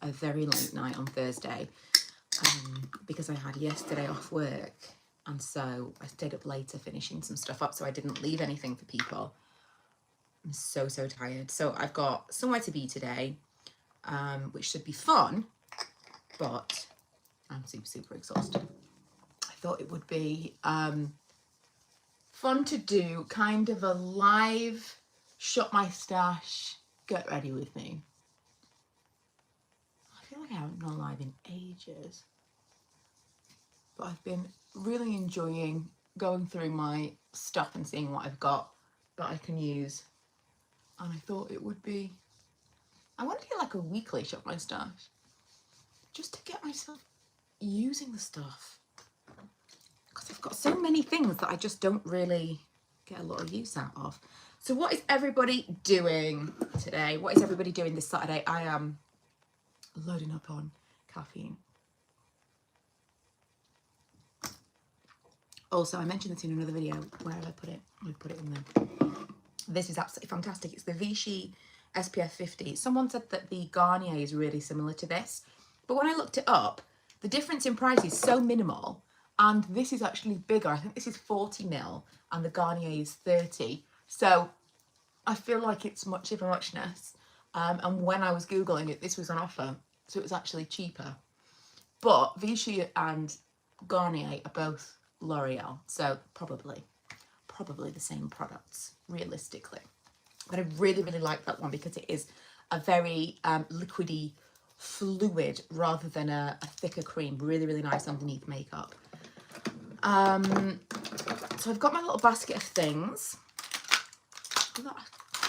a very late night on Thursday because I had yesterday off work, and so I stayed up later finishing some stuff up, so I didn't leave anything for people. I'm so tired. So I've got somewhere to be today, which should be fun, but I'm super exhausted. I thought it would be fun to do kind of a live shop my stash, get ready with me. I feel like I haven't gone live in ages, but I've been really enjoying going through my stuff and seeing what I've got that I can use. And I thought it would be, I want to do like a weekly shop my stash, just to get myself using the stuff, because I've got so many things that I just don't really get a lot of use out of. So what is everybody doing today? What is everybody doing this Saturday? I am loading up on caffeine. Also, I mentioned this in another video. Where have I put it? I put it in there. This is absolutely fantastic. It's the Vichy SPF 50. Someone said that the Garnier is really similar to this, but when I looked it up, the difference in price is so minimal, and this is actually bigger. I think this is 40ml and the Garnier is 30. So I feel like it's much of a muchness. And when I was Googling it, this was on offer, so it was actually cheaper. But Vichy and Garnier are both L'Oreal, so probably the same products, realistically. But I really like that one because it is a very liquidy fluid rather than a thicker cream. Really nice underneath makeup. So I've got my little basket of things.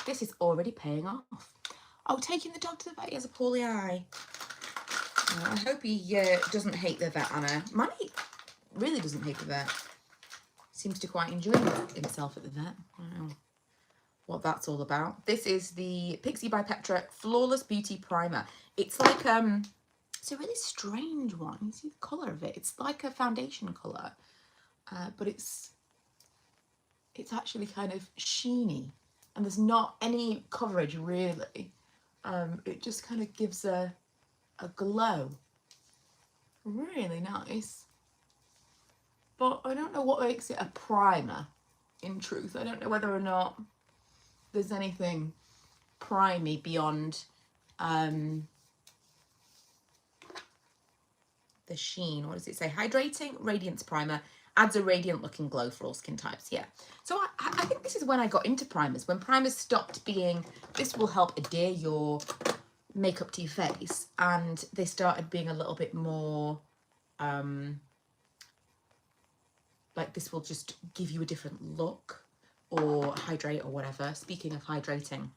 This is already paying off. Oh, taking the dog to the vet. He has a poorly eye. I hope he doesn't hate the vet, Anna. Manny really doesn't hate the vet. Seems to quite enjoy himself at the vet. I don't know what that's all about. This is the Pixie by Petra Flawless Beauty Primer. It's like it's a really strange one. You see the colour of it. It's like a foundation colour, but it's actually kind of sheeny, and there's not any coverage really. It just kind of gives a glow. Really nice. But I don't know what makes it a primer, in truth. I don't know whether or not there's anything primey beyond the sheen. What does it say? Hydrating Radiance Primer. Adds a radiant looking glow for all skin types. Yeah. So I think this is when I got into primers. When primers stopped being, this will help adhere your makeup to your face. And they started being a little bit more... like this will just give you a different look or hydrate or whatever. Speaking of hydrating,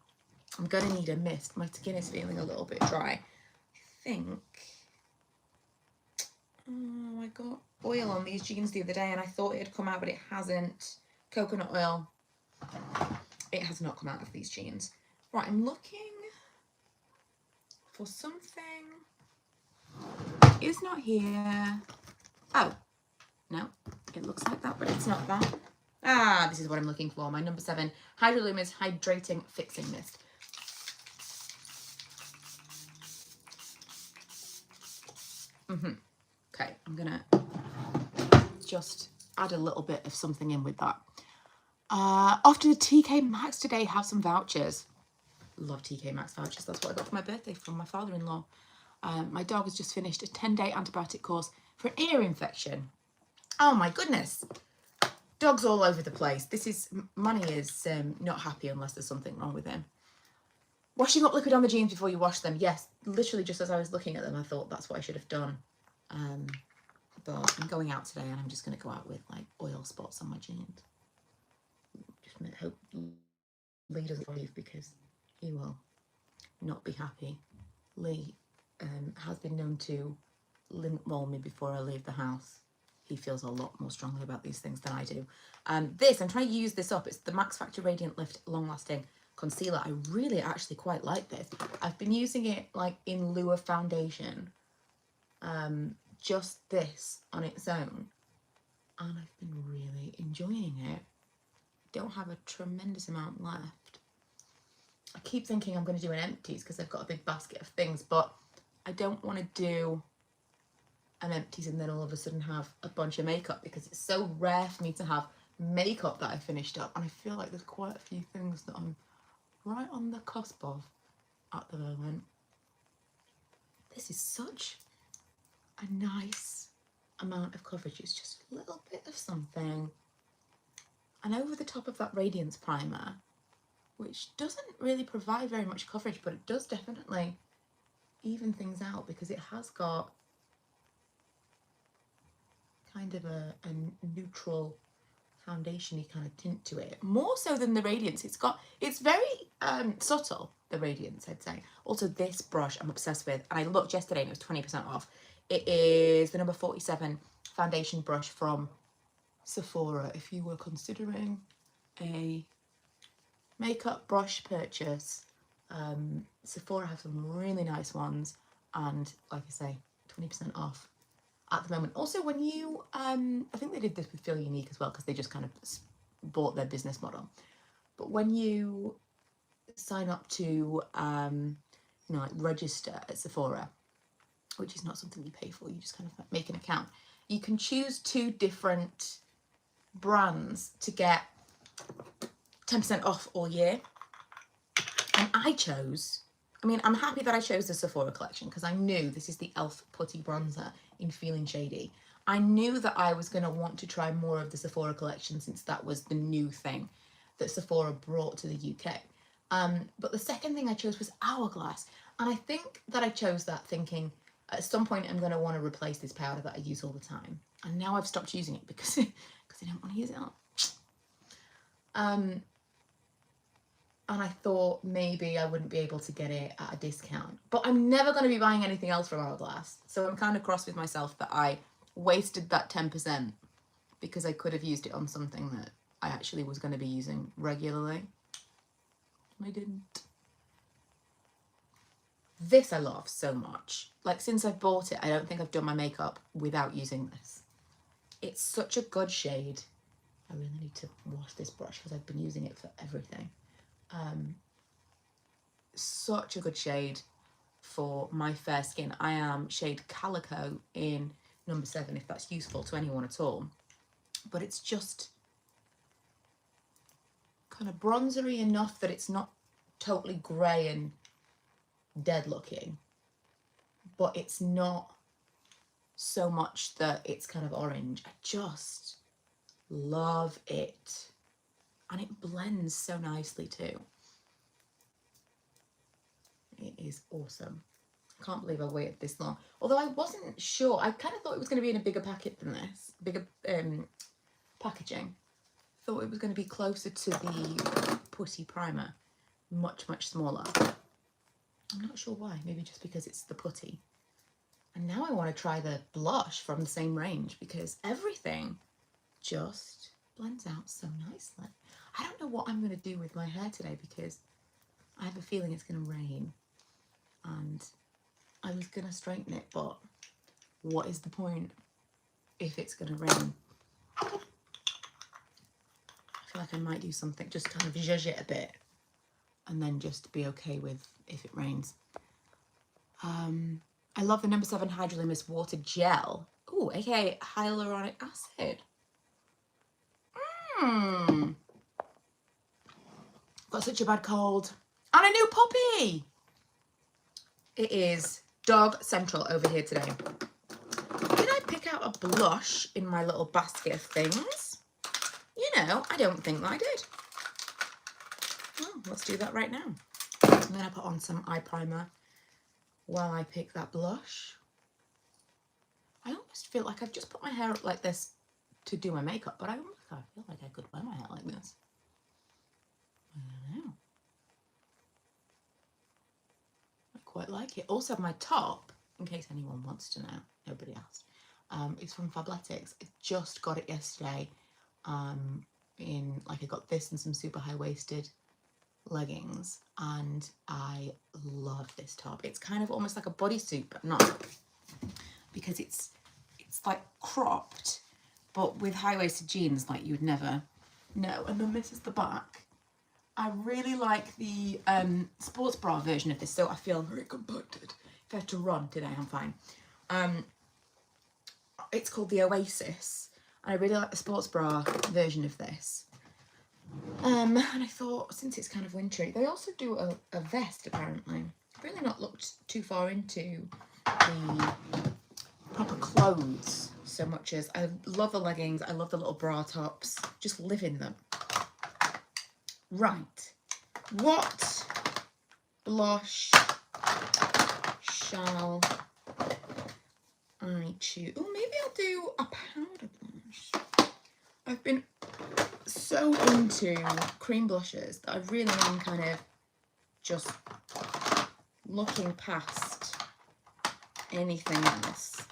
I'm going to need a mist. My skin is feeling a little bit dry. I think... Oh, I got oil on these jeans the other day and I thought it had come out, but it hasn't. Coconut oil. It has not come out of these jeans. Right, I'm looking for something. It's not here. Oh. No, it looks like that, but it's not that. Ah, this is what I'm looking for. My number 7, Hydrolumis Hydrating Fixing Mist. Okay, I'm gonna just add a little bit of something in with that. Off to the TK Maxx today, have some vouchers. Love TK Maxx vouchers. That's what I got for my birthday from my father-in-law. My dog has just finished a 10-day antibiotic course for an ear infection. Oh my goodness, dog's all over the place. Manny is not happy unless there's something wrong with him. Washing up liquid on the jeans before you wash them. Yes, literally just as I was looking at them, I thought that's what I should have done. But I'm going out today and I'm just going to go out with like oil spots on my jeans. Just hope Lee doesn't leave because he will not be happy. Lee has been known to lint roll me before I leave the house. He feels a lot more strongly about these things than I do. I'm trying to use this up. It's the Max Factor Radiant Lift Long Lasting Concealer. I really actually quite like this. I've been using it like in lieu of foundation. Just this on its own. And I've been really enjoying it. Don't have a tremendous amount left. I keep thinking I'm going to do an empties because I've got a big basket of things, but I don't want to do an empties and then all of a sudden have a bunch of makeup, because it's so rare for me to have makeup that I finished up, and I feel like there's quite a few things that I'm right on the cusp of at the moment. This is such a nice amount of coverage. It's just a little bit of something, and over the top of that radiance primer, which doesn't really provide very much coverage, but it does definitely even things out, because it has got kind of a neutral foundation-y kind of tint to it, more so than the radiance. It's very subtle, the radiance, I'd say. Also, this brush I'm obsessed with, and I looked yesterday and it was 20% off. It is the number 47 foundation brush from Sephora. If you were considering a makeup brush purchase, Sephora have some really nice ones, and like I say, 20% off at the moment. Also, when you, I think they did this with Feel Unique as well, because they just kind of bought their business model. But when you sign up to, you know, like register at Sephora, which is not something you pay for, you just kind of make an account. You can choose 2 different brands to get 10% off all year. And I chose, I mean, I'm happy that I chose the Sephora collection, because I knew this is the e.l.f. Putty Bronzer in Feeling Shady. I knew that I was going to want to try more of the Sephora collection, since that was the new thing that Sephora brought to the UK. But the second thing I chose was Hourglass. And I think that I chose that thinking, at some point I'm going to want to replace this powder that I use all the time. And now I've stopped using it because I don't want to use it up. And I thought maybe I wouldn't be able to get it at a discount. But I'm never going to be buying anything else from Hourglass. So I'm kind of cross with myself that I wasted that 10%, because I could have used it on something that I actually was going to be using regularly. I didn't. This I love so much. Like, since I've bought it, I don't think I've done my makeup without using this. It's such a good shade. I really need to wash this brush because I've been using it for everything. Such a good shade for my fair skin. I am shade Calico in number 7, if that's useful to anyone at all. But it's just kind of bronzery enough that it's not totally grey and dead looking, but it's not so much that it's kind of orange. I just love it, and it blends so nicely too. It is awesome. I can't believe I waited this long, although I wasn't sure. I kind of thought it was going to be in a bigger packet than this, bigger packaging. Thought it was going to be closer to the Putty primer, much smaller. I'm not sure why, maybe just because it's the Putty. And now I want to try the blush from the same range, because everything just blends out so nicely. I don't know what I'm going to do with my hair today, because I have a feeling it's going to rain, and I was going to straighten it, but what is the point if it's going to rain? I feel like I might do something, just kind of zhuzh it a bit, and then just be okay with if it rains. I love the number 7 Hydrolumis Water Gel. Ooh, aka hyaluronic acid. Got such a bad cold. And a new puppy! It is Dog Central over here today. Did I pick out a blush in my little basket of things? You know, I don't think that I did. Well, let's do that right now. I'm going to put on some eye primer while I pick that blush. I almost feel like I've just put my hair up like this to do my makeup, but I almost feel like I could wear my hair like this. I don't know. I quite like it. Also, my top, in case anyone wants to know, nobody asked, is from Fabletics. I just got it yesterday. I got this and some super high-waisted leggings, and I love this top. It's kind of almost like a bodysuit, but not, because it's like cropped, but with high-waisted jeans like you would never know. And then this is the back. I really like the sports bra version of this, so I feel very compacted. I had to run today, I'm fine. It's called the Oasis. And I really like the sports bra version of this. And I thought, since it's kind of wintry, they also do a vest, apparently. I've really not looked too far into the proper clothes so much as I love the leggings, I love the little bra tops, just live in them. Right, what blush shall I choose? Oh, maybe I'll do a powder blush. I've been so into cream blushes that I really am kind of just looking past anything else.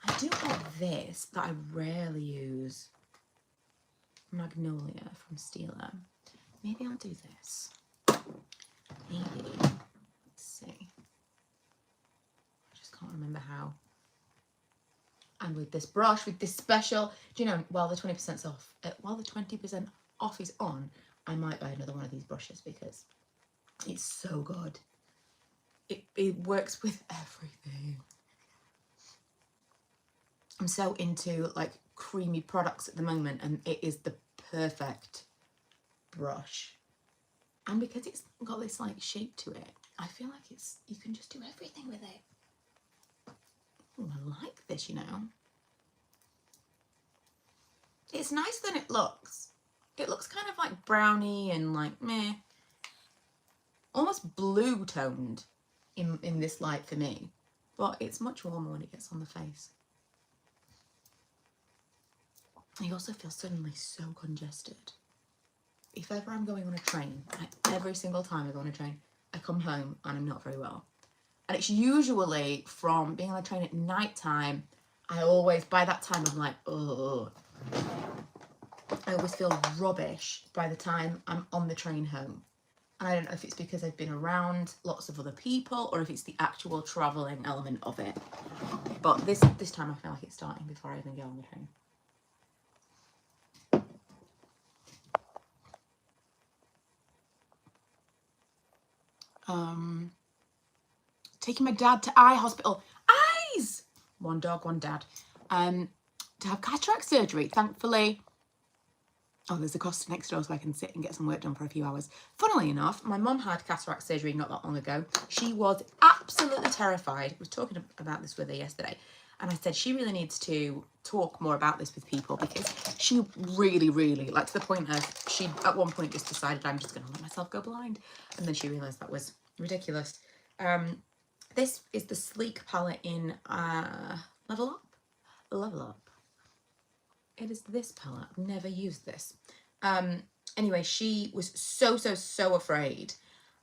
I do have this that I rarely use. Magnolia from Stila. Maybe I'll do this. Maybe. Let's see. I just can't remember how. And with this brush, with this special, do you know, while the 20% off, while the 20% off is on, I might buy another one of these brushes because it's so good. It works with everything. I'm so into like creamy products at the moment, and it is the perfect brush. And because it's got this like shape to it, I feel like you can just do everything with it. Ooh, I like this, you know. It's nicer than it looks. It looks kind of like browny and like meh. Almost blue toned in this light for me. But it's much warmer when it gets on the face. I also feel suddenly so congested. If ever I'm going on a train, like every single time I go on a train, I come home and I'm not very well. And it's usually from being on a train at night time. I always, by that time, I'm like, oh. I always feel rubbish by the time I'm on the train home. And I don't know if it's because I've been around lots of other people or if it's the actual travelling element of it. But this time I feel like it's starting before I even go on the train. Taking my dad to eye hospital. Eyes! One dog, one dad. To have cataract surgery, thankfully. Oh, there's a Costa next door so I can sit and get some work done for a few hours. Funnily enough, my mum had cataract surgery not that long ago. She was absolutely terrified. I was talking about this with her yesterday. And I said she really needs to talk more about this with people because she really, really, like to the point of she at one point just decided I'm just going to let myself go blind. And then she realised that was ridiculous. This is the Sleek palette in Level Up. Level Up. It is this palette. I've never used this. Anyway, she was so afraid.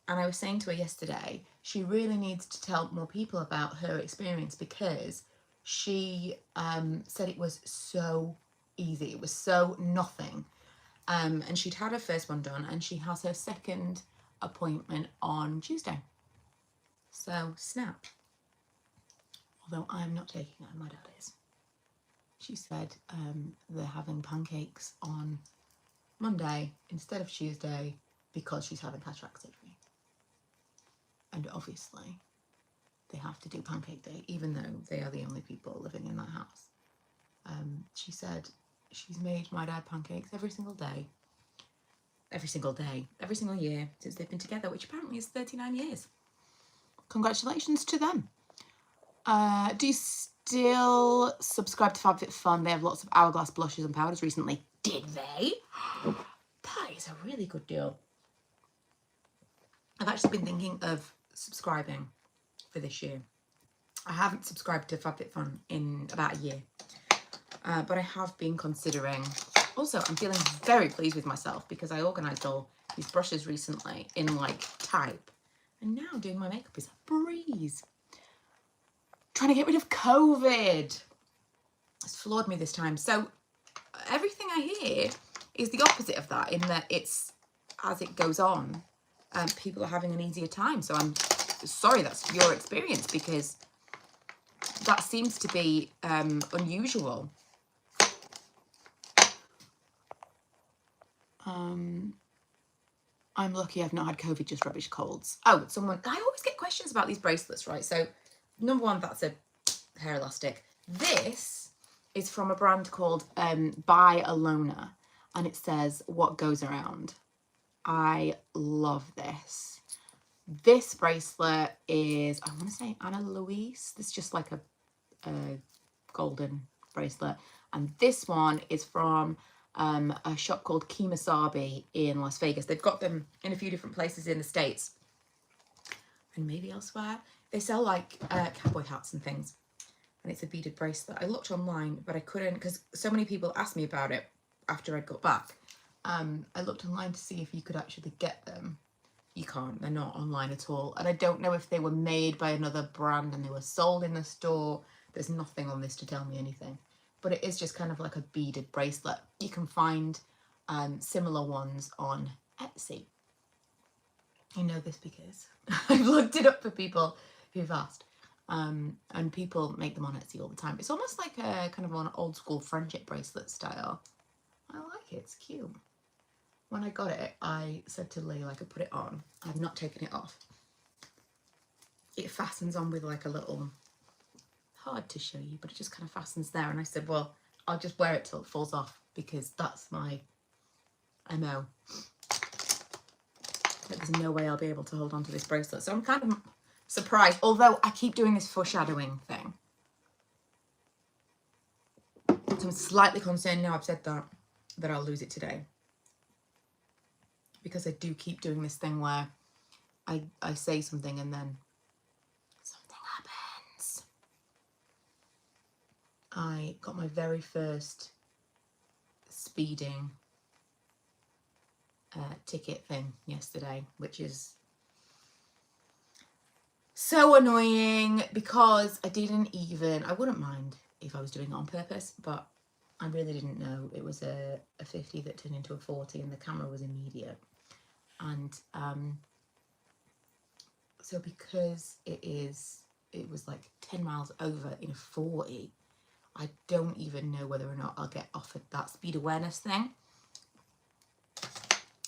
And I was saying to her yesterday, she really needs to tell more people about her experience because she said it was so easy. It was so nothing. And she'd had her first one done and she has her second appointment on Tuesday. So, snap. Although I'm not taking it, my dad is. She said they're having pancakes on Monday instead of Tuesday because she's having cataract surgery. And obviously, they have to do pancake day, even though they are the only people living in that house. She said she's made my dad pancakes every single year since they've been together, which apparently is 39 years. Congratulations to them. Do you still subscribe to FabFitFun? They have lots of Hourglass blushes and powders recently. Did they? That is a really good deal. I've actually been thinking of subscribing for this year. I haven't subscribed to FabFitFun in about a year. But I have been considering. Also, I'm feeling very pleased with myself because I organised all these brushes recently in like type. And now doing my makeup is a breeze. Trying to get rid of COVID. It's floored me this time. So everything I hear is the opposite of that in that it's as it goes on, people are having an easier time. So I'm sorry that's your experience because that seems to be unusual. I'm lucky I've not had COVID, just rubbish colds. Oh, I always get questions about these bracelets, right? So number one, that's a hair elastic. This is from a brand called By Alona, and it says what goes around. I love this. This bracelet is, I want to say Anna Louise. This is just like a golden bracelet. And this one is from a shop called Kemosabe in Las Vegas. They've got them in a few different places in the States and maybe elsewhere. They sell like cowboy hats and things. And it's a beaded bracelet. I looked online, but I couldn't, because so many people asked me about it after I got back. I looked online to see if you could actually get them. You can't, they're not online at all. And I don't know if they were made by another brand and they were sold in the store. There's nothing on this to tell me anything. But it is just kind of like a beaded bracelet. You can find similar ones on Etsy. I know this because I've looked it up for people who've asked. And people make them on Etsy all the time. It's almost like a kind of an old school friendship bracelet style. I like it, it's cute. When I got it, I said to Lee, I could put it on. I've not taken it off. It fastens on with like a little, hard to show you, but it just kind of fastens there. And I said, well, I'll just wear it till it falls off because that's my MO. There's no way I'll be able to hold on to this bracelet. So I'm kind of surprised, although I keep doing this foreshadowing thing. So I'm slightly concerned now I've said that I'll lose it today. Because I do keep doing this thing where I say something and then something happens. I got my very first speeding ticket thing yesterday, which is so annoying because I wouldn't mind if I was doing it on purpose, but I really didn't know. It was a 50 that turned into a 40 and the camera was immediate. And so because it was like 10 miles over in a 40, I don't even know whether or not I'll get offered that speed awareness thing.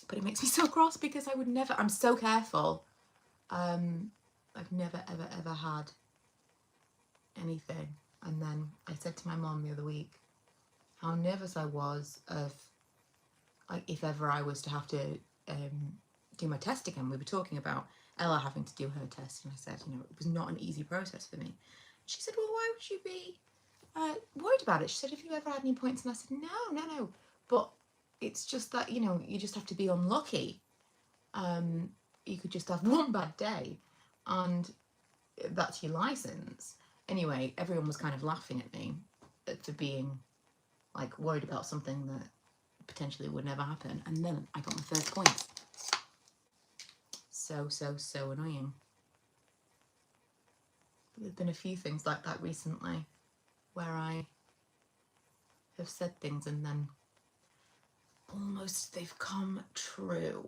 But it makes me so cross because I would never, I'm so careful. I've never, ever had anything. And then I said to my mom the other week how nervous I was of, like, if ever I was to have to do my test again. We were talking about Ella having to do her test, and I said, you know, it was not an easy process for me. She said, well, why would you be worried about it? She said, have you ever had any points? And I said, no. But it's just that, you know, you just have to be unlucky. You could just have one bad day, and that's your license. Anyway, everyone was kind of laughing at me for being, like, worried about something that potentially would never happen. And then I got my first point. So annoying. There's been a few things like that recently where I have said things and then almost they've come true.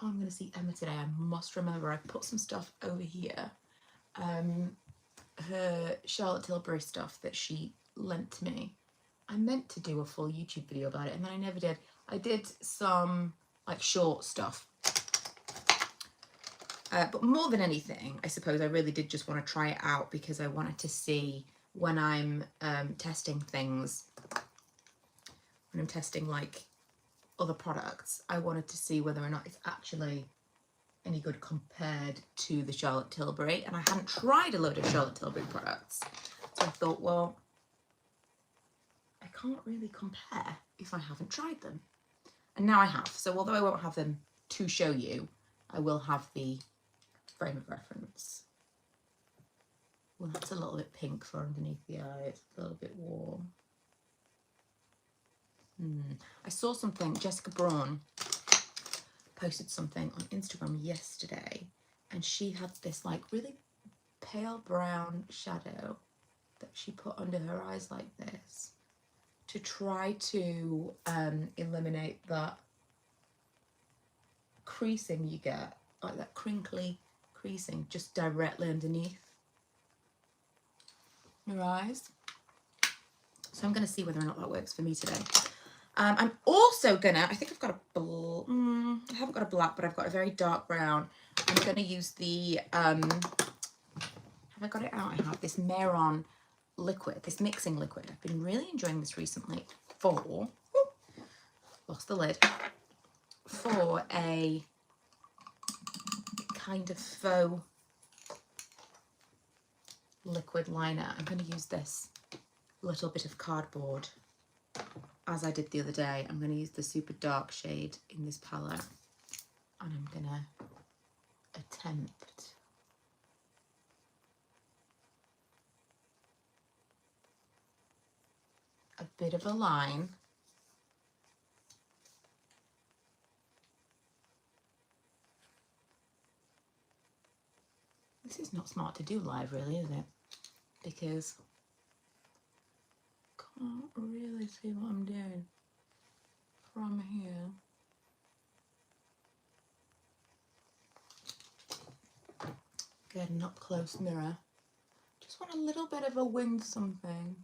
Oh, I'm going to see Emma today. I must remember I put some stuff over here. Her Charlotte Tilbury stuff that she lent to me. I meant to do a full YouTube video about it and then I never did. I did some like short stuff. But more than anything, I suppose I really did just want to try it out because I wanted to see when I'm testing things, when I'm testing like other products, I wanted to see whether or not it's actually any good compared to the Charlotte Tilbury. And I hadn't tried a load of Charlotte Tilbury products. So I thought, well, I can't really compare if I haven't tried them. And now I have. So although I won't have them to show you, I will have the frame of reference. Well, that's a little bit pink for underneath the eye. It's a little bit warm. I saw something, Jessica Braun posted something on Instagram yesterday, and she had this like really pale brown shadow that she put under her eyes like this to try to eliminate that creasing you get, like that crinkly creasing just directly underneath your eyes. So I'm going to see whether or not that works for me today. I'm also gonna, I think I've got a I haven't got a black, but I've got a very dark brown. I'm going to use the, have I got it out? I have this Meron liquid, this mixing liquid. I've been really enjoying this recently for, lost the lid, for a kind of faux liquid liner. I'm going to use this little bit of cardboard as I did the other day. I'm going to use the super dark shade in this palette, and I'm going to attempt a bit of a line. This is not smart to do live, really, is it? Because I can't really see what I'm doing from here. Get an up close mirror. Just want a little bit of a wing something.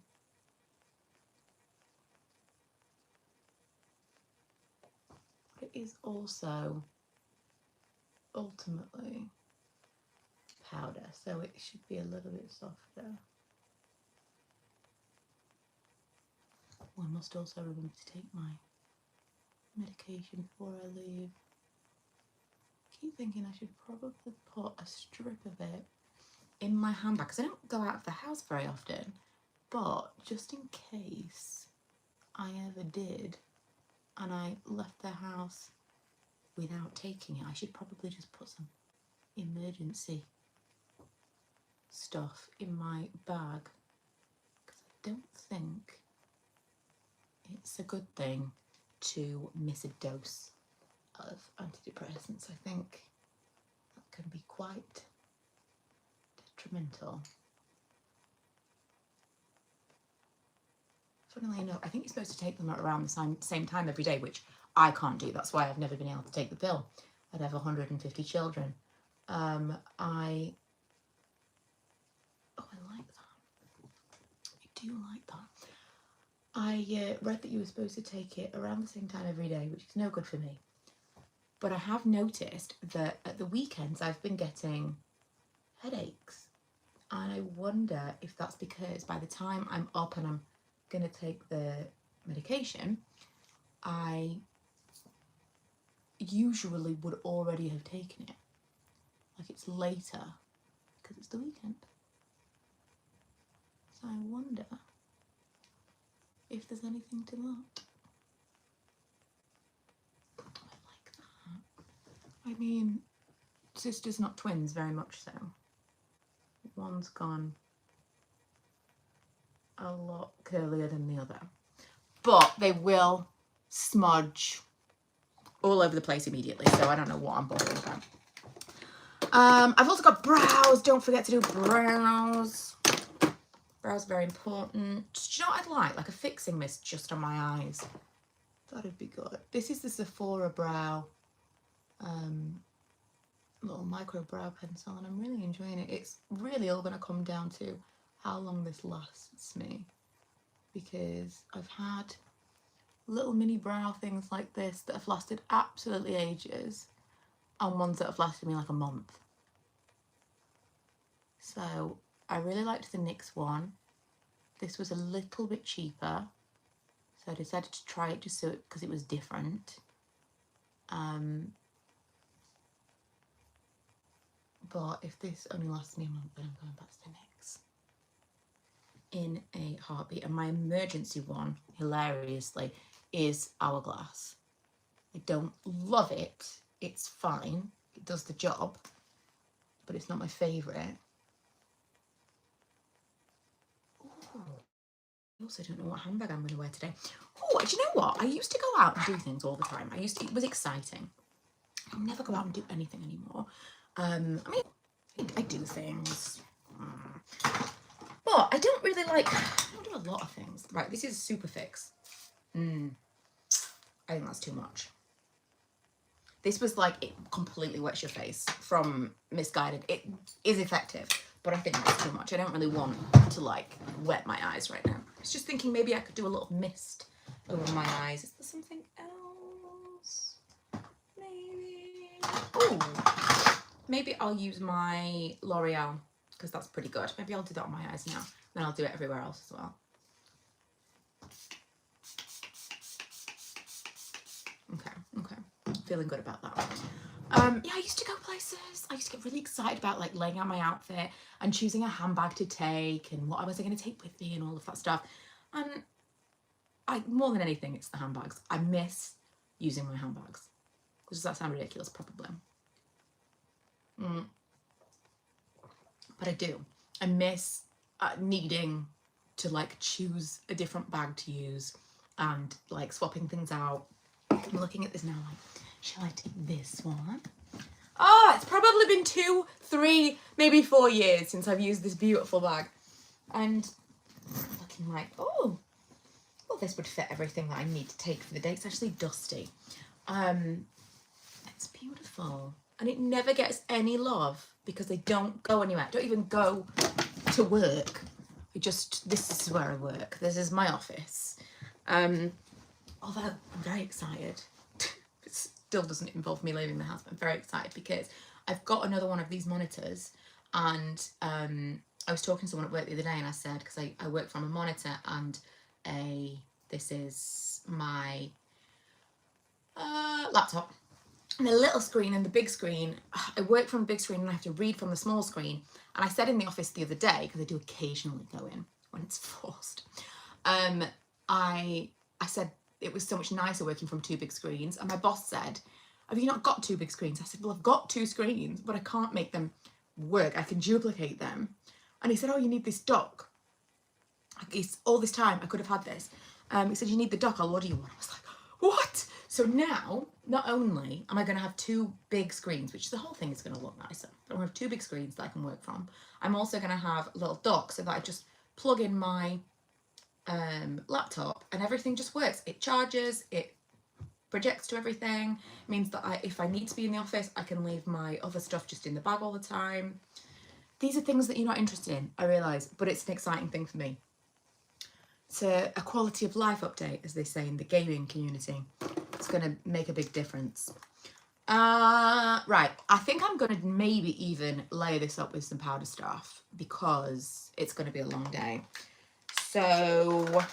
But it is also ultimately powder, so it should be a little bit softer. Oh, I must also remember to take my medication before I leave. I keep thinking I should probably put a strip of it in my handbag because I don't go out of the house very often, but just in case I ever did and I left the house without taking it, I should probably just put some emergency stuff in my bag, because I don't think it's a good thing to miss a dose of antidepressants. I think that can be quite detrimental. Funnily enough, I think you're supposed to take them at around the same time every day, which I can't do. That's why I've never been able to take the pill. I'd have 150 children. I like that. I do like that. I read that you were supposed to take it around the same time every day, which is no good for me. But I have noticed that at the weekends I've been getting headaches. And I wonder if that's because by the time I'm up and I'm going to take the medication, I usually would already have taken it. Like it's later because it's the weekend. So I wonder if there's anything to that. I like that. I mean, sisters not twins, very much so. One's gone a lot curlier than the other. But they will smudge all over the place immediately, so I don't know what I'm bothering about. I've also got brows. Don't forget to do brows. Brows are very important. Do you know what I'd like? Like a fixing mist just on my eyes. That'd be good. This is the Sephora brow little micro brow pencil, and I'm really enjoying it. It's really all going to come down to how long this lasts me, because I've had little mini brow things like this that have lasted absolutely ages, and ones that have lasted me like a month. So I really liked the NYX one. This was a little bit cheaper, so I decided to try it just so because it was different. But if this only lasts me a month, then I'm going back to the NYX in a heartbeat. And my emergency one, hilariously, is Hourglass. I don't love it. It's fine. It does the job, but it's not my favourite. I also don't know what handbag I'm going to wear today. Oh, do you know what? I used to go out and do things all the time. It was exciting. I'll never go out and do anything anymore. I mean, I do things. But I don't really like, I don't do a lot of things. Right, this is Super Fix. I think that's too much. This was like, it completely wets your face from Misguided. It is effective, but I think that's too much. I don't really want to like wet my eyes right now. I was just thinking maybe I could do a little mist over my eyes. Is there something else? Maybe. Oh, maybe I'll use my L'Oreal because that's pretty good. Maybe I'll do that on my eyes now. Then I'll do it everywhere else as well. Okay. Feeling good about that. Yeah, I used to go places. I used to get really excited about like laying out my outfit and choosing a handbag to take and what I was going to take with me and all of that stuff. And more than anything, it's the handbags. I miss using my handbags. Does that sound ridiculous? Probably. But I do. I miss needing to like choose a different bag to use and like swapping things out. I'm looking at this now like, shall I take this one? Oh, it's probably been 2, 3, maybe 4 years since I've used this beautiful bag. And looking like, oh, well, this would fit everything that I need to take for the day. It's actually dusty. It's beautiful. And it never gets any love because they don't go anywhere. I don't even go to work. This is where I work. This is my office. Although I'm very excited. It still doesn't involve me leaving the house, but I'm very excited because I've got another one of these monitors, and I was talking to someone at work the other day and I said, because I work from a monitor and this is my laptop. And the little screen and the big screen, I work from the big screen and I have to read from the small screen. And I said in the office the other day, because I do occasionally go in when it's forced, I said it was so much nicer working from 2 big screens. And my boss said, have you not got 2 big screens? I said, well, I've got 2 screens, but I can't make them work. I can duplicate them. And he said, oh, you need this dock. All this time I could have had this. He said, you need the dock, I'll order you one. I was like, what? So now, not only am I going to have 2 big screens, which the whole thing is going to look nicer, but I'm going to have 2 big screens that I can work from. I'm also going to have a little dock so that I just plug in my laptop and everything just works. It charges, it projects to everything. It means that if I need to be in the office, I can leave my other stuff just in the bag all the time. These are things that you're not interested in, I realise, but it's an exciting thing for me. It's a quality of life update, as they say in the gaming community. It's going to make a big difference. Right, I think I'm going to maybe even layer this up with some powder stuff because it's going to be a long day. So,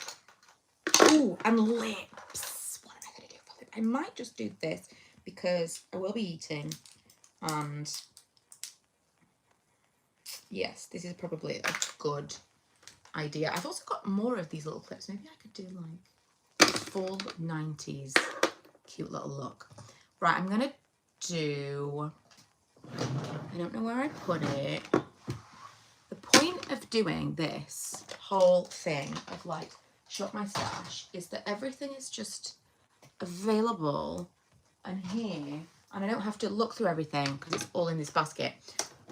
ooh, and lips. What am I going to do for lips? I might just do this because I will be eating, and yes, this is probably a good idea. I've also got more of these little clips. Maybe I could do like full 90s cute little look. Right, I'm gonna do, I don't know where I put it. The point of doing this whole thing of like shop my stash is that everything is just available and here, and I don't have to look through everything because it's all in this basket.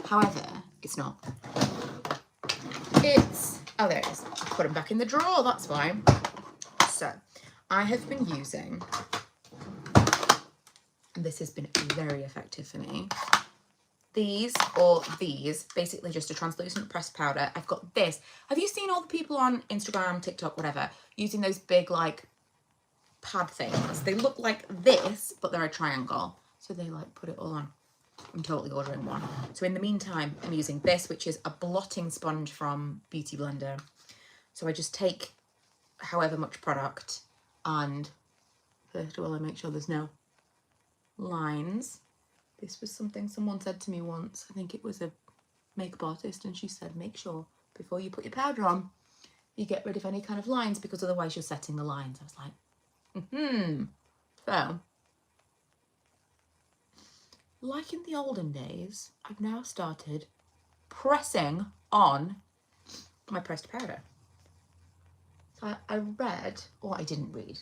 However, it's not. Oh, there it is. I put them back in the drawer, that's why. So, I have been using, and this has been very effective for me, these, basically just a translucent pressed powder. I've got this. Have you seen all the people on Instagram, TikTok, whatever, using those big, like, pad things? They look like this, but they're a triangle. So they, like, put it all on. I'm totally ordering one. So in the meantime, I'm using this, which is a blotting sponge from Beauty Blender. So I just take however much product, and first of all, I make sure there's no lines. This was something someone said to me once. I think it was a makeup artist, and she said, make sure before you put your powder on, you get rid of any kind of lines, because otherwise you're setting the lines. I was like, So, like in the olden days, I've now started pressing on my pressed powder. So I read, or I didn't read.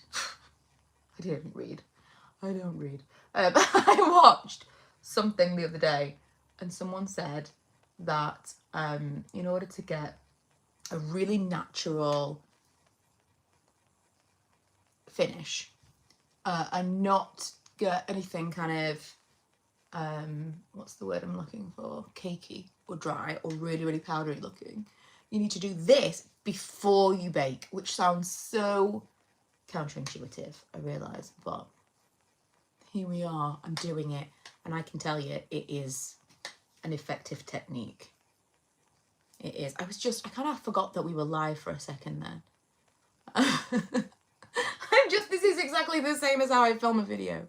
I don't read. I watched something the other day, and someone said that in order to get a really natural finish and not get anything kind of what's the word I'm looking for? Cakey or dry or really, really powdery looking. You need to do this before you bake, which sounds so counterintuitive, I realise, but here we are. I'm doing it, and I can tell you it is an effective technique. It is. I kind of forgot that we were live for a second then. This is exactly the same as how I film a video.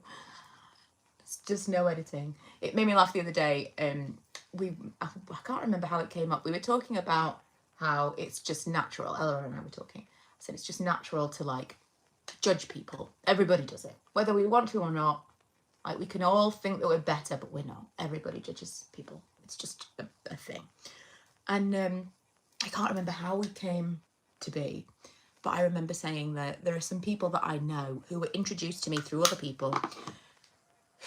It's just no editing. It made me laugh the other day. I can't remember how it came up. We were talking about how it's just natural. Ella and I were talking. I said it's just natural to like judge people. Everybody does it, whether we want to or not. Like, we can all think that we're better, but we're not. Everybody judges people. It's just a thing. And I can't remember how we came to be, but I remember saying that there are some people that I know who were introduced to me through other people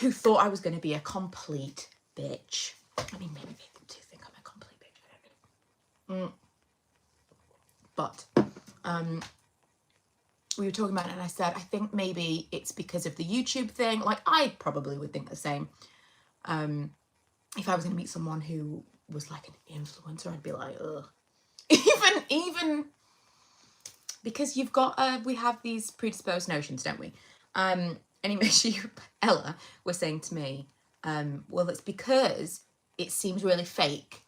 who thought I was going to be a complete bitch. I mean, maybe they do think I'm a complete bitch. I don't know. But we were talking about it, and I said, I think maybe it's because of the YouTube thing. Like, I probably would think the same. If I was going to meet someone who was like an influencer, I'd be like, ugh. Even because you've got, we have these predisposed notions, don't we? Anyway, Ella was saying to me, well, it's because it seems really fake,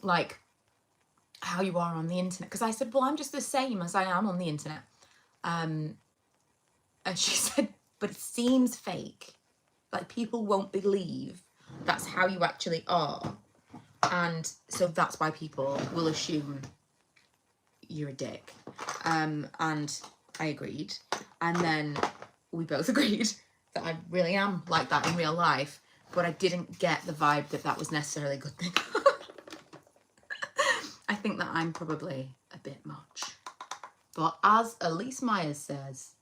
like how you are on the internet. Because I said, well, I'm just the same as I am on the internet. And she said, but it seems fake. Like, people won't believe that's how you actually are. And so that's why people will assume you're a dick. And I agreed. And then we both agreed that I really am like that in real life. But I didn't get the vibe that that was necessarily a good thing. I think that I'm probably a bit much. But as Elise Myers says,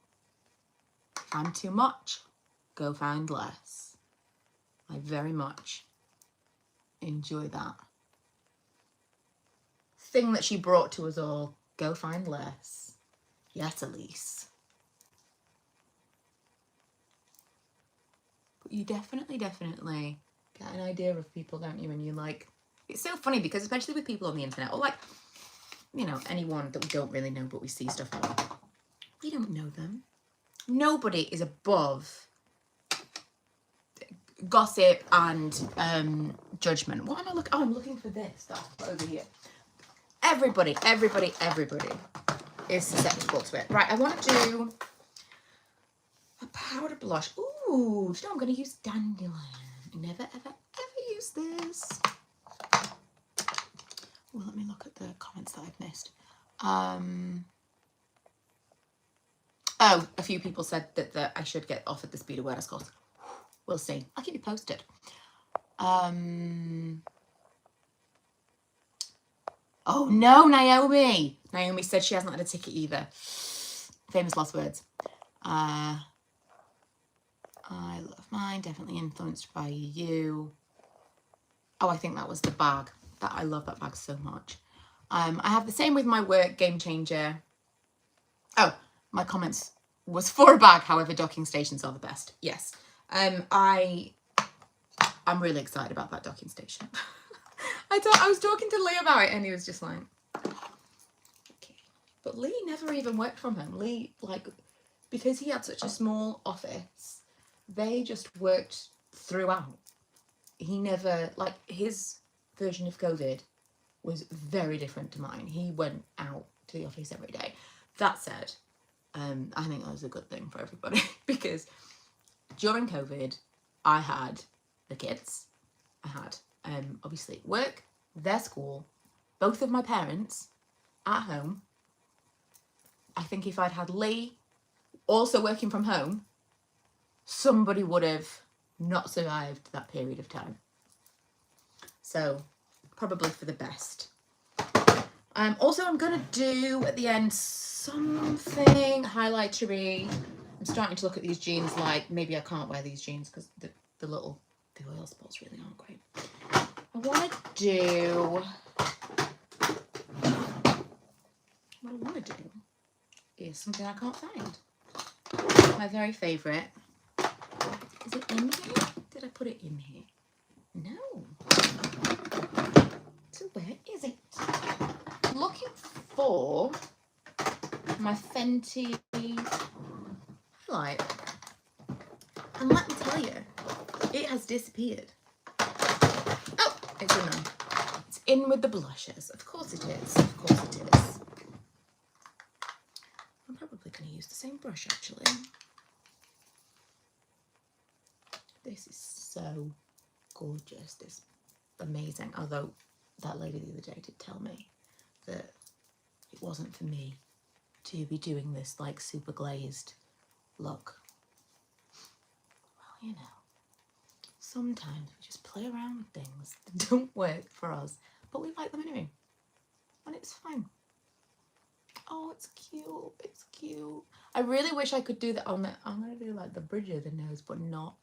if I'm too much, go find less. I very much enjoy that thing that she brought to us all. Go find less. Yes, Elise. But you definitely get an idea of people, don't you? And you like, it's so funny because especially with people on the internet, or like, you know, anyone that we don't really know but we see stuff on, we don't know them. Nobody is above gossip and judgment. What am I looking? Oh, I'm looking for this stuff over here. Everybody is susceptible to it. Right, I want to do a powder blush. Ooh, do you know I'm going to use Dandelion. Never, ever use this. Well, let me look at the comments that I've missed. Oh, a few people said that I should get offered the speed awareness course. We'll see. I'll keep you posted. Oh no, Naomi. Naomi said she hasn't had a ticket either. Famous last words. I love mine. Definitely influenced by you. Oh, I think that was the bag. That I love that bag so much. I have the same with my work, game changer. Oh, my comments was for a bag. However, docking stations are the best. Yes. I'm really excited about that docking station. I was talking to Lee about it and he was just like, okay. But Lee never even worked from home. Lee, like, because he had such a small office, they just worked throughout. He never, like, his version of COVID was very different to mine. He went out to the office every day. That said, I think that was a good thing for everybody because during COVID, I had the kids. I had, obviously, work, their school, both of my parents at home. I think if I'd had Lee also working from home, somebody would have not survived that period of time. So, probably for the best. Also, I'm going to do, at the end, something highlightery. I'm starting to look at these jeans like, maybe I can't wear these jeans because the oil spots really aren't great. I want to do, what I want to do is something I can't find. My very favourite. Is it in here? Did I put it in here? No. So where is it? I'm looking for my Fenty highlight. And let me tell you, it has disappeared. Oh, It's in there. It's in with the blushes. Of course it is. Of course it is. I'm probably going to use the same brush, actually. This is so gorgeous. This amazing. Although that lady the other day did tell me that it wasn't for me to be doing this like super glazed look. Well, you know, sometimes we just play around with things that don't work for us, but we like them anyway, and it's fine. Oh, it's cute. It's cute. I really wish I could do that on the, I'm going to do like the bridge of the nose, but not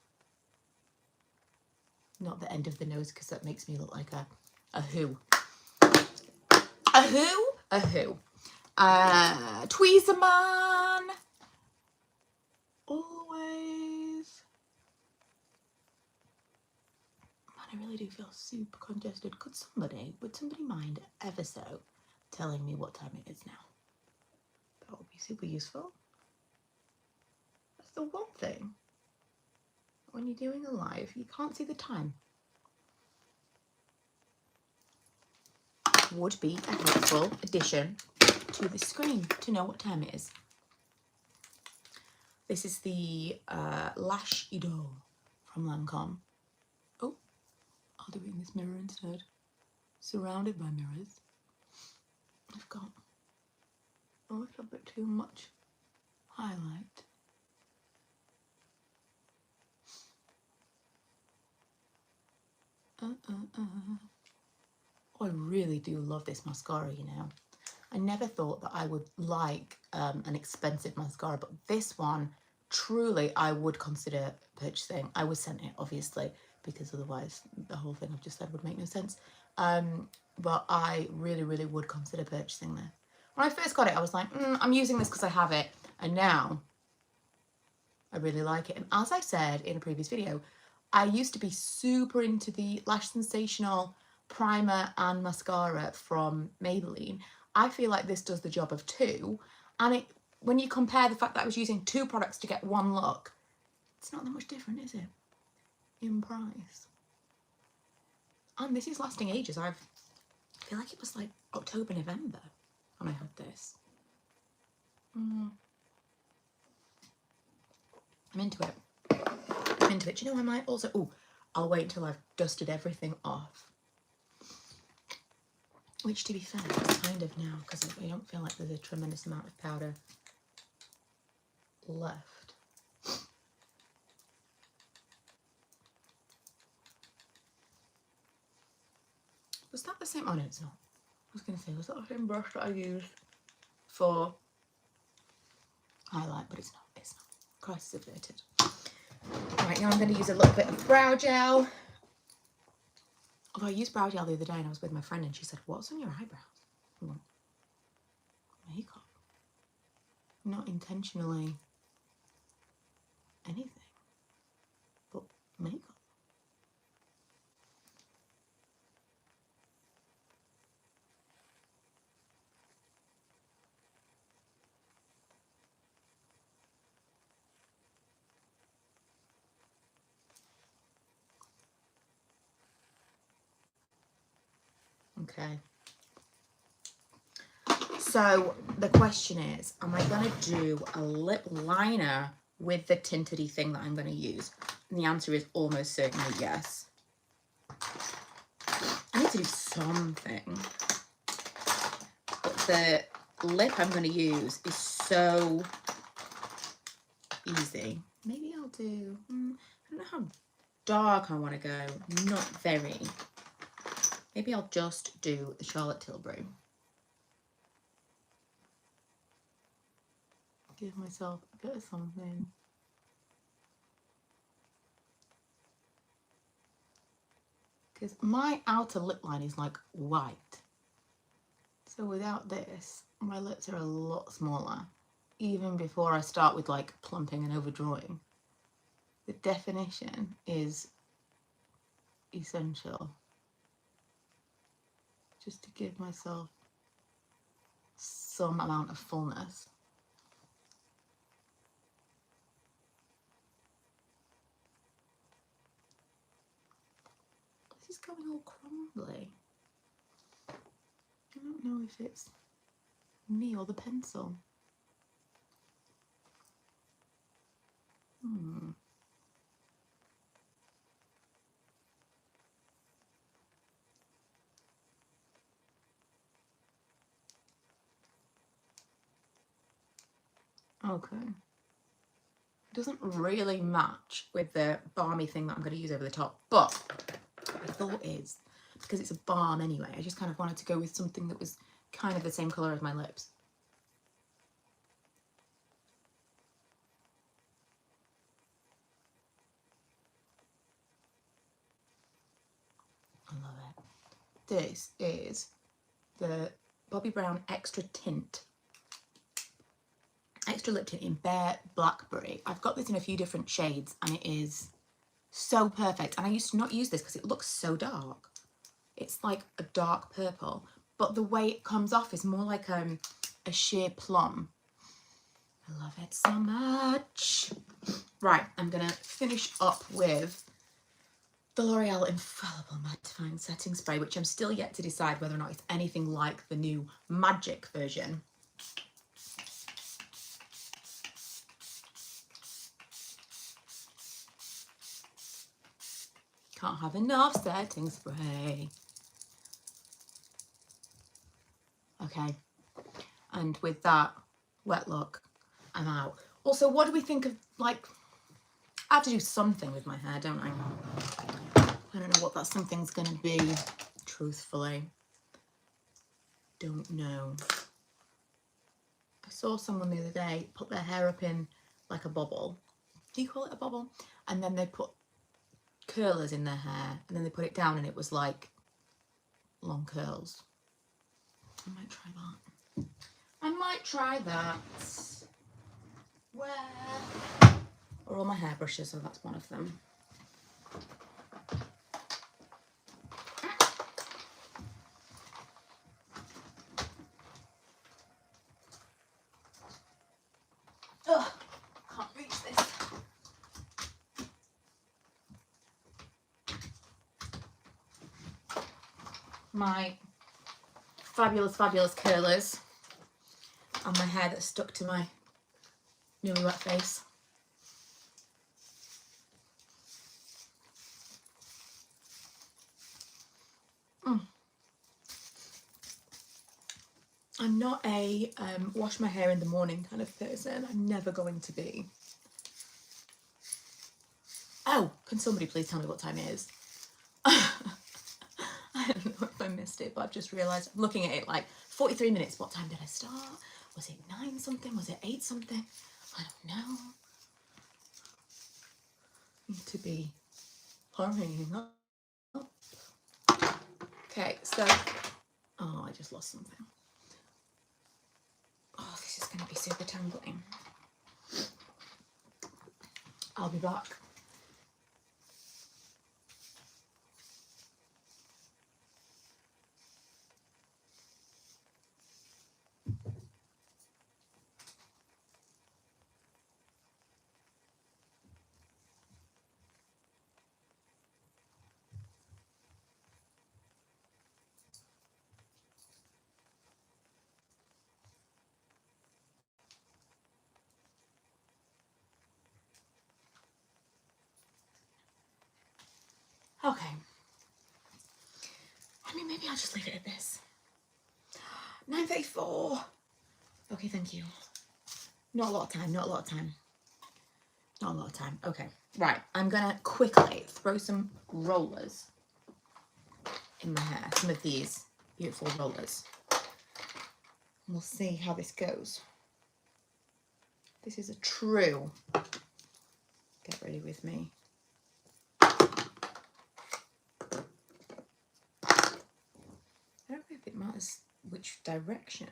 the end of the nose, because that makes me look like a who. A who? A who. Tweezerman. Always. Man, I really do feel super congested. Would somebody mind ever so telling me what time it is now? That would be super useful. That's the one thing. When you're doing a live, you can't see the time. Would be a helpful addition to the screen to know what time it is. This is the Lash Idol from Lancome. Oh, I'll do it in this mirror instead. Surrounded by mirrors. I've got a little bit too much highlight. Oh, I really do love this mascara, you know. I never thought that I would like an expensive mascara, but this one, truly, I would consider purchasing. I was sent it, obviously, because otherwise the whole thing I've just said would make no sense. But I really, really would consider purchasing this. When I first got it, I was like, I'm using this because I have it. And now I really like it. And as I said in a previous video, I used to be super into the Lash Sensational primer and mascara from Maybelline. I feel like this does the job of two. And when you compare the fact that I was using two products to get one look, it's not that much different, is it? In price. And this is lasting ages. I feel like it was like October, November when I had this. I'm into it. I'm into it. Do you know, I might also... Oh, I'll wait until I've dusted everything off. Which, to be fair, is kind of now, because I don't feel like there's a tremendous amount of powder left. Was that the same? Oh, no, it's not. I was going to say, was that the same brush that I used for highlight? But it's not. It's not. Crisis averted. Right, now I'm going to use a little bit of brow gel. Although I used brow gel the other day and I was with my friend and she said, what's on your eyebrows? I went, makeup. Not intentionally anything, but makeup. Okay. So the question is, am I going to do a lip liner with the tinted-y thing that I'm going to use? And the answer is almost certainly yes. I need to do something. But the lip I'm going to use is so easy. Maybe I'll do, I don't know how dark I want to go. Not very. Maybe I'll just do the Charlotte Tilbury. Give myself a bit of something. Because my outer lip line is like white. So without this, my lips are a lot smaller. Even before I start with like plumping and overdrawing. The definition is essential. Just to give myself some amount of fullness. This is going all crumbly. I don't know if it's me or the pencil. Okay. Doesn't really match with the balmy thing that I'm going to use over the top, but my thought is, because it's a balm anyway, I just kind of wanted to go with something that was kind of the same colour as my lips. I love it. This is the Bobbi Brown Extra Tint. Extra Lip Tint in Bare Blackberry. I've got this in a few different shades and it is so perfect. And I used to not use this because it looks so dark. It's like a dark purple, but the way it comes off is more like a sheer plum. I love it so much. Right, I'm gonna finish up with the L'Oreal Infallible Mattifying Setting Spray, which I'm still yet to decide whether or not it's anything like the new Magic version. Can't have enough setting spray. Okay, and with that wet look, I'm out. Also, what do we think of, like, I have to do something with my hair, don't I? I don't know what that something's gonna be, truthfully. Don't know. I saw someone the other day put their hair up in like a bobble. Do you call it a bobble? And then they put curlers in their hair and then they put it down and it was like long curls. I might try that. I might try that. Where are all my hairbrushes? So that's one of them. Ugh, can't reach this. My fabulous, fabulous curlers and my hair that's stuck to my newly wet face. I'm not a wash my hair in the morning kind of person. I'm never going to be. Oh, can somebody please tell me what time it is? I don't know if I missed it, but I've just realised, I'm looking at it like 43 minutes. What time did I start? Was it 9 something? Was it 8 something? I don't know. Need to be hurrying up. Okay, so, oh, I just lost something. Oh, this is going to be super tangling. I'll be back. Okay. I mean, maybe I'll just leave it at this. 9:34. Okay, thank you. Not a lot of time, not a lot of time. Not a lot of time. Okay, right. I'm gonna quickly throw some rollers in my hair. Some of these beautiful rollers. We'll see how this goes. This is a true get ready with me. I don't know if it matters which direction.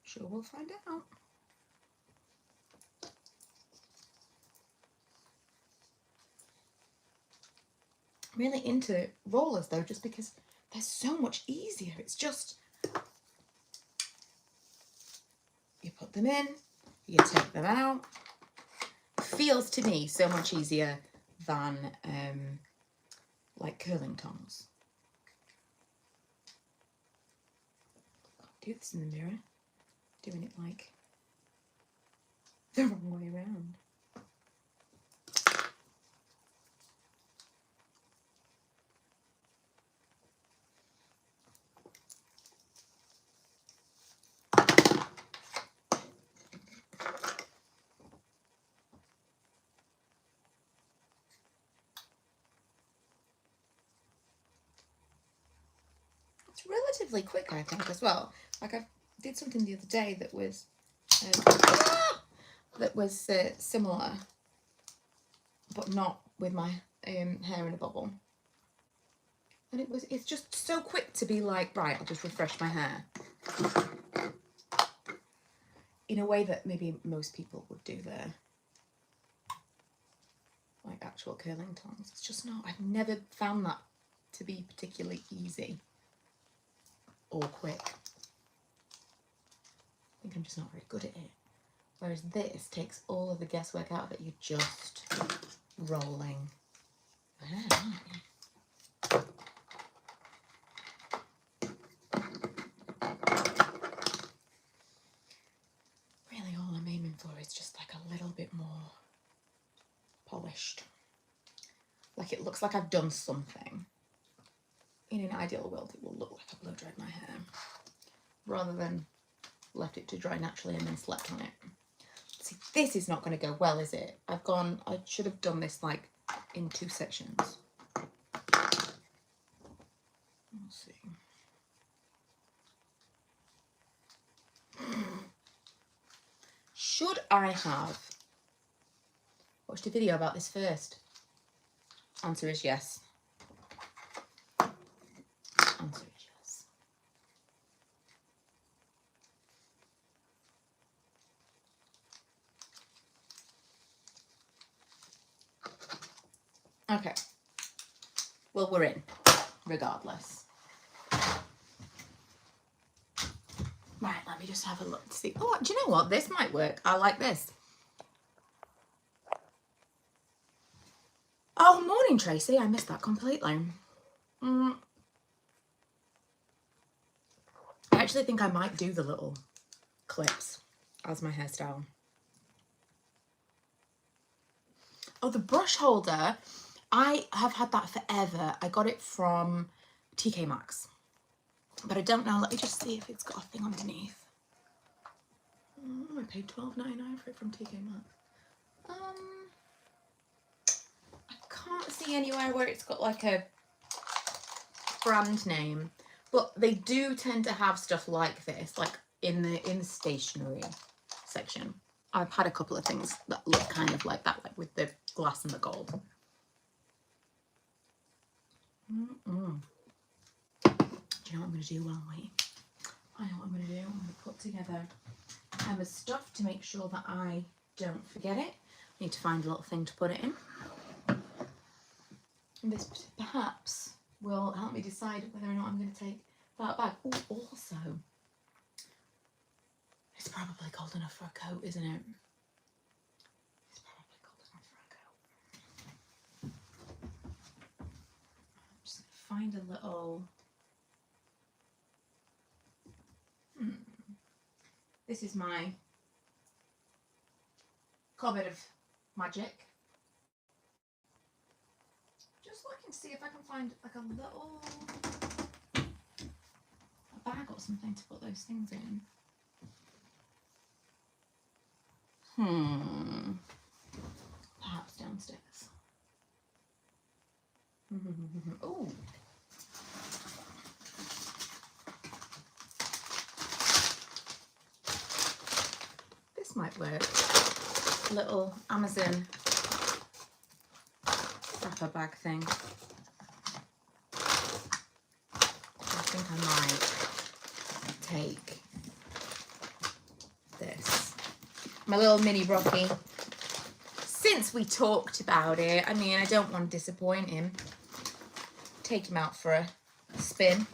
Sure, we'll find out. I'm really into rollers though, just because they're so much easier. It's just, you put them in, You take them out. Feels to me so much easier than like curling tongs. Do this in the mirror, doing it like the wrong way around. It's relatively quick, I think, as well. Like I did something the other day that was similar, but not with my hair in a bubble. And it's just so quick to be like, right, I'll just refresh my hair. In a way that maybe most people would do their like actual curling tongs. It's just not, I've never found that to be particularly easy or quick. I think I'm just not very good at it. Whereas this takes all of the guesswork out of it. You're just rolling. Really all I'm aiming for is just like a little bit more polished. Like it looks like I've done something. In an ideal world, it will look like I blow dried my hair rather than left it to dry naturally and then slept on it. See, this is not going to go well, is it? I should have done this like in 2 sections. We'll see. Should I have watched a video about this first? Answer is yes. Answer is yes. Okay. Well, we're in, regardless. Right, let me just have a look to see. Oh, do you know what? This might work. I like this. Oh, morning, Tracy. I missed that completely. I actually think I might do the little clips as my hairstyle. Oh, the brush holder. I have had that forever. I got it from TK Maxx. But I don't know. Let me just see if it's got a thing underneath. I paid $12.99 for it from TK Maxx. I can't see anywhere where it's got like a brand name, but they do tend to have stuff like this, like in the stationery section. I've had a couple of things that look kind of like that, like with the glass and the gold. Do you know what I'm going to do while I'm waiting? I know what I'm going to do. I'm going to put together Emma's stuff to make sure that I don't forget it. I need to find a little thing to put it in. And this perhaps will help me decide whether or not I'm going to take that bag. Oh, also, it's probably cold enough for a coat, isn't it? It's probably cold enough for a coat. I'm just going to find a little... This is my cupboard of magic. Just looking to see if I can find like a little bag or something to put those things in. Perhaps downstairs. Oh. This might work. A little Amazon wrapper bag thing. I think I might take this. My little mini Rocky. Since we talked about it, I mean, I don't want to disappoint him. Take him out for a spin.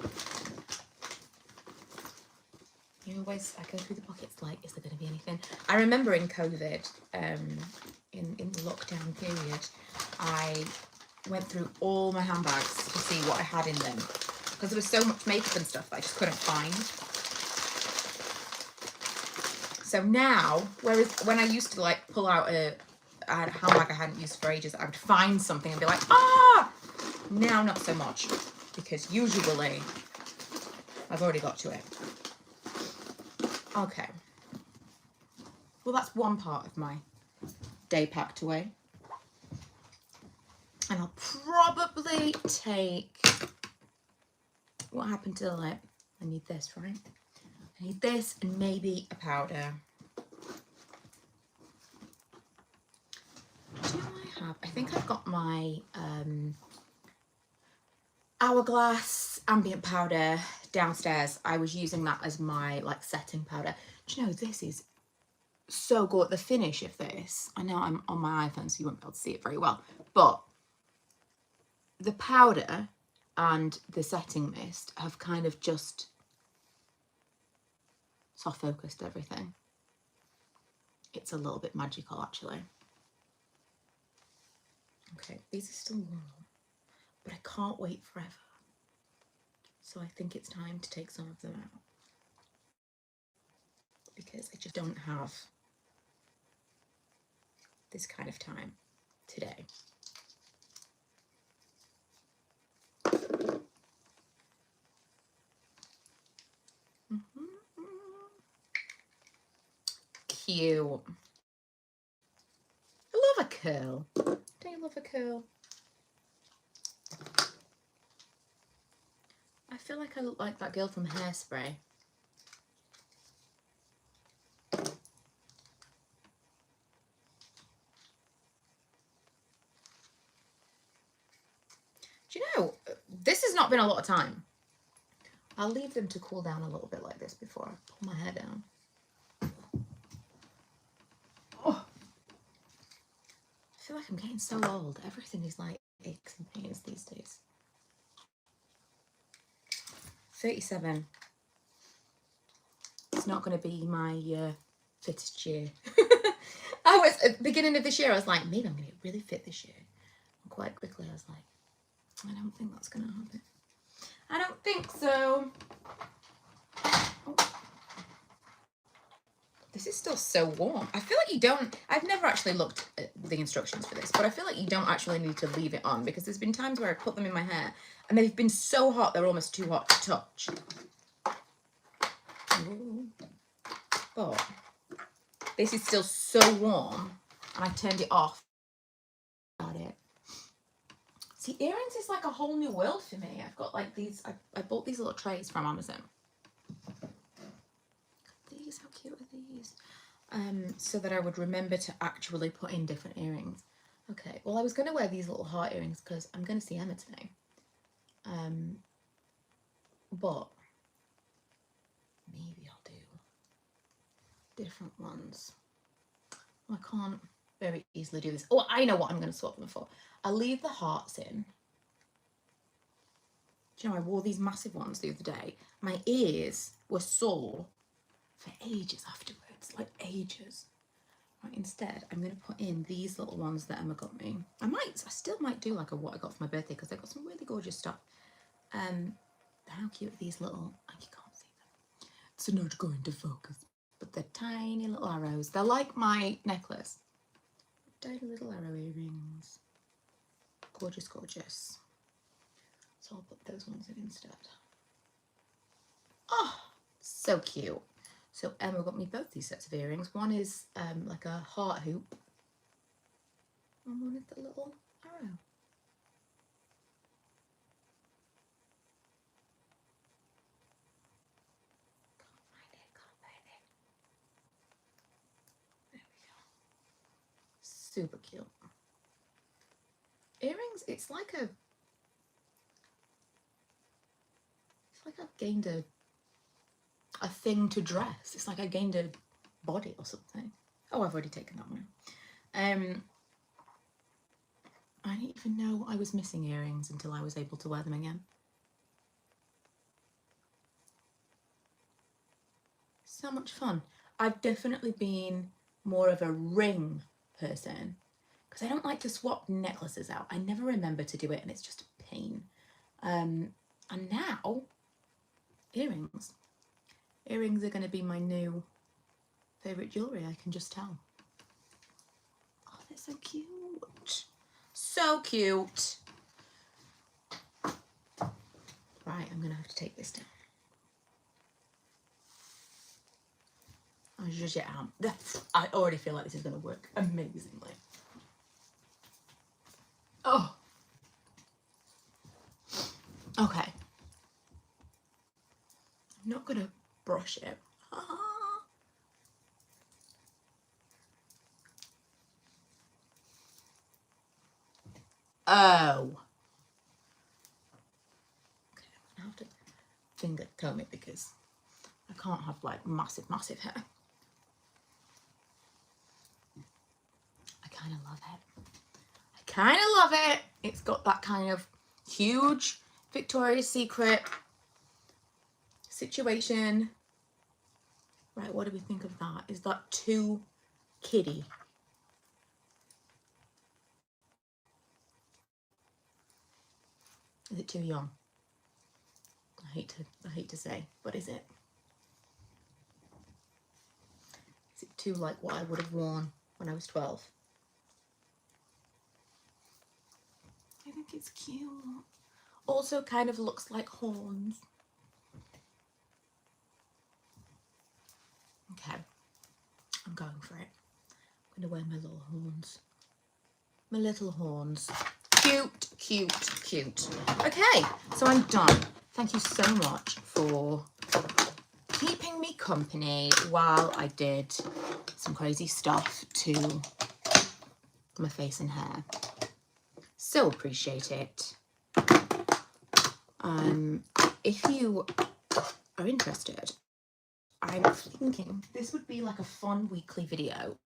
You always, I go through the pockets like, is there going to be anything? I remember in COVID, in the lockdown period, I went through all my handbags to see what I had in them, because there was so much makeup and stuff that I just couldn't find. So now, whereas when I used to like pull out a handbag I hadn't used for ages, I would find something and be like, ah! Now not so much, because usually I've already got to it. Okay. Well, that's one part of my day packed away. And I'll probably take, what happened to the lip? I need this, right? I need this and maybe a powder. Do I have, I think I've got my Hourglass ambient powder downstairs. I was using that as my like setting powder. Do you know, this is so good. The finish of this, I know I'm on my iPhone so you won't be able to see it very well, but the powder and the setting mist have kind of just soft focused everything. It's a little bit magical actually. Okay, these are still warm, but I can't wait forever. So I think it's time to take some of them out, because I just don't have this kind of time today. Cute. I love a curl. Don't you love a curl? I feel like I look like that girl from Hairspray. Do you know, this has not been a lot of time. I'll leave them to cool down a little bit like this before I pull my hair down. Oh. I feel like I'm getting so old. Everything is like aches and pains these days. 37. It's not going to be my fittest year. I was, at the beginning of this year, I was like, maybe I'm going to get really fit this year. And quite quickly, I was like, I don't think that's going to happen. I don't think so. Oh. This is still so warm. I feel like you don't, I've never actually looked at the instructions for this, but I feel like you don't actually need to leave it on, because there's been times where I put them in my hair and they've been so hot they're almost too hot to touch. Ooh. But this is still so warm and I turned it off. Got it. See, earrings is like a whole new world for me. I've got like these, I bought these little trays from Amazon. These, how cute are these? So that I would remember to actually put in different earrings. Okay, well I was going to wear these little heart earrings because I'm going to see Emma today. But maybe I'll do different ones. I can't very easily do this. Oh, I know what I'm going to swap them for. I'll leave the hearts in. Do you know, I wore these massive ones the other day. My ears were sore for ages afterwards, like ages. Right, instead, I'm going to put in these little ones that Emma got me. I still might do like a what I got for my birthday, because I got some really gorgeous stuff. How cute are these little, you can't see them. It's not going to focus. But they're tiny little arrows. They're like my necklace. Tiny little arrow earrings. Gorgeous, gorgeous. So I'll put those ones in instead. Oh, so cute. So Emma got me both these sets of earrings. One is like a heart hoop. And one is the little arrow. Super cute. Earrings, it's like I've gained a thing to dress. It's like I gained a body or something. Oh, I've already taken that one. I didn't even know I was missing earrings until I was able to wear them again. so much fun. I've definitely been more of a ring person because I don't like to swap necklaces out. I never remember to do it and it's just a pain. And now, earrings. Earrings are going to be my new favourite jewellery, I can just tell. Oh, they're so cute. So cute. Right, I'm going to have to take this down. I already feel like this is going to work amazingly. Oh. Okay. I'm not going to brush it. Oh. Okay, I'm going to have to finger comb it because I can't have like massive hair. I kind of love it. I kind of love it. It's got that kind of huge Victoria's Secret situation. Right, what do we think of that? Is that too kiddie? Is it too young? I hate to say, but is it? Is it too like what I would have worn when I was 12? I think it's cute. Also kind of looks like horns. Okay, I'm going for it. I'm going to wear my little horns. My little horns. Cute, cute, cute. Okay, so I'm done. Thank you so much for keeping me company while I did some crazy stuff to my face and hair. So appreciate it. If you are interested, I'm thinking this would be like a fun weekly video.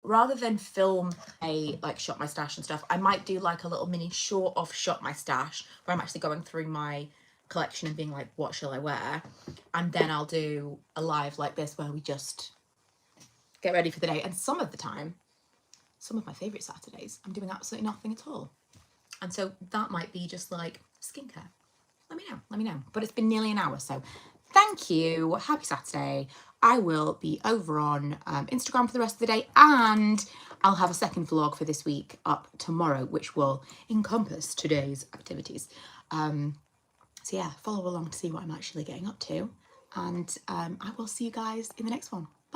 Rather than film a like shop my stash and stuff, I might do like a little mini short of shop my stash where I'm actually going through my collection and being like, what shall I wear? And then I'll do a live like this where we just get ready for the day. And some of the time, some of my favourite Saturdays, I'm doing absolutely nothing at all. And so that might be just like skincare. Let me know. But it's been nearly an hour, so thank you. Happy Saturday. I will be over on Instagram for the rest of the day, and I'll have a second vlog for this week up tomorrow, which will encompass today's activities. So yeah, follow along to see what I'm actually getting up to, and I will see you guys in the next one.